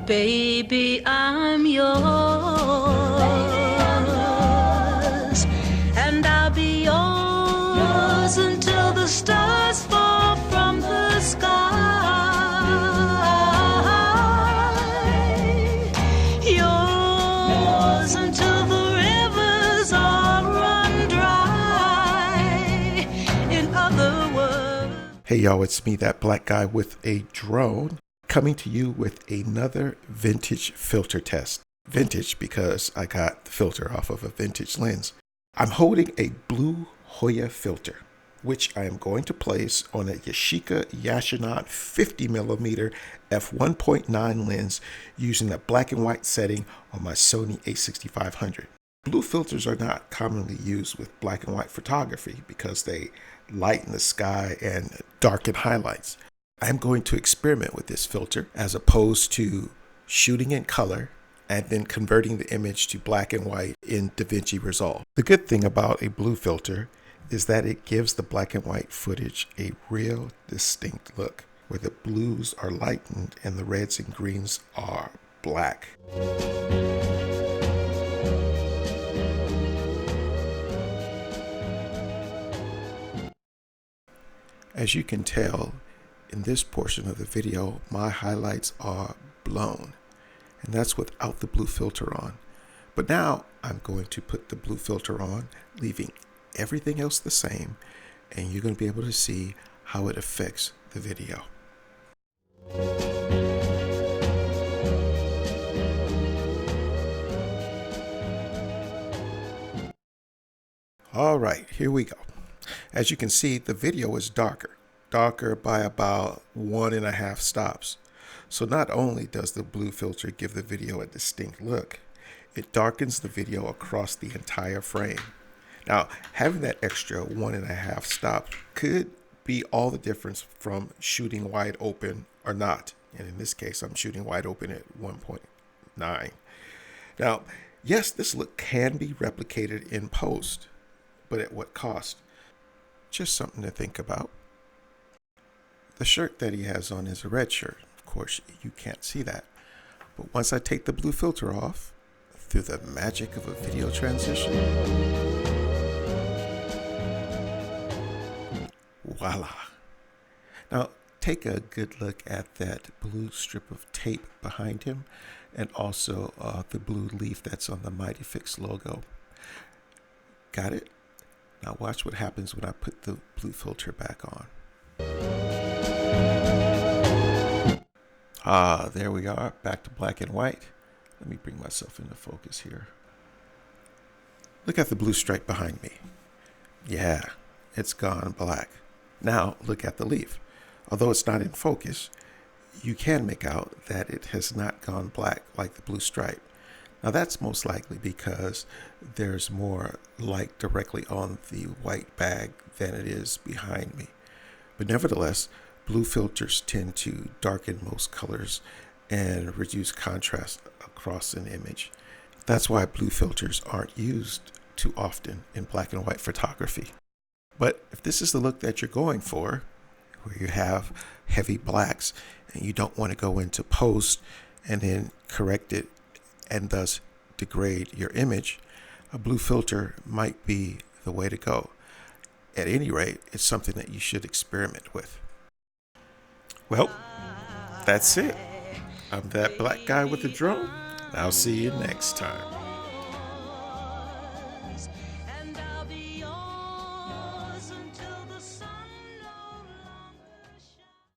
Baby, I'm yours, and I'll be yours until the stars fall from the sky. Yours until the rivers all run dry. In other words. Hey y'all, it's me, that black guy with a drone, coming to you with another vintage filter test. Vintage because I got the filter off of a vintage lens. I'm holding a blue Hoya filter, which I am going to place on a Yashica Yashinat 50mm f1.9 lens using the black and white setting on my Sony a6500. Blue filters are not commonly used with black and white photography because they lighten the sky and darken highlights. I'm going to experiment with this filter as opposed to shooting in color and then converting the image to black and white in DaVinci Resolve. The good thing about a blue filter is that it gives the black and white footage a real distinct look, where the blues are lightened and the reds and greens are black. As you can tell, in this portion of the video, my highlights are blown, and that's without the blue filter on. But now I'm going to put the blue filter on, leaving everything else the same, and you're going to be able to see how it affects the video. All right, here we go. As you can see, the video is darker by about 1.5 stops. So not only does the blue filter give the video a distinct look, it darkens the video across the entire frame. Now, having that extra 1.5 stops could be all the difference from shooting wide open or not. And in this case, I'm shooting wide open at 1.9. Now, yes, this look can be replicated in post, but at what cost? Just something to think about. The shirt that he has on is a red shirt. Of course, you can't see that. But once I take the blue filter off, through the magic of a video transition, voila. Now, take a good look at that blue strip of tape behind him, and also the blue leaf that's on the Mighty Fix logo. Got it? Now watch what happens when I put the blue filter back on. There we are, back to black and white. Let me bring myself into focus here. Look at the blue stripe behind me. Yeah, it's gone black. Now look at the leaf. Although it's not in focus, you can make out that it has not gone black like the blue stripe. Now that's most likely because there's more light directly on the white bag than it is behind me. But nevertheless, blue filters tend to darken most colors and reduce contrast across an image. That's why blue filters aren't used too often in black and white photography. But if this is the look that you're going for, where you have heavy blacks and you don't want to go into post and then correct it and thus degrade your image, a blue filter might be the way to go. At any rate, it's something that you should experiment with. Well, that's it. I'm that black guy with the drone. I'll see you next time.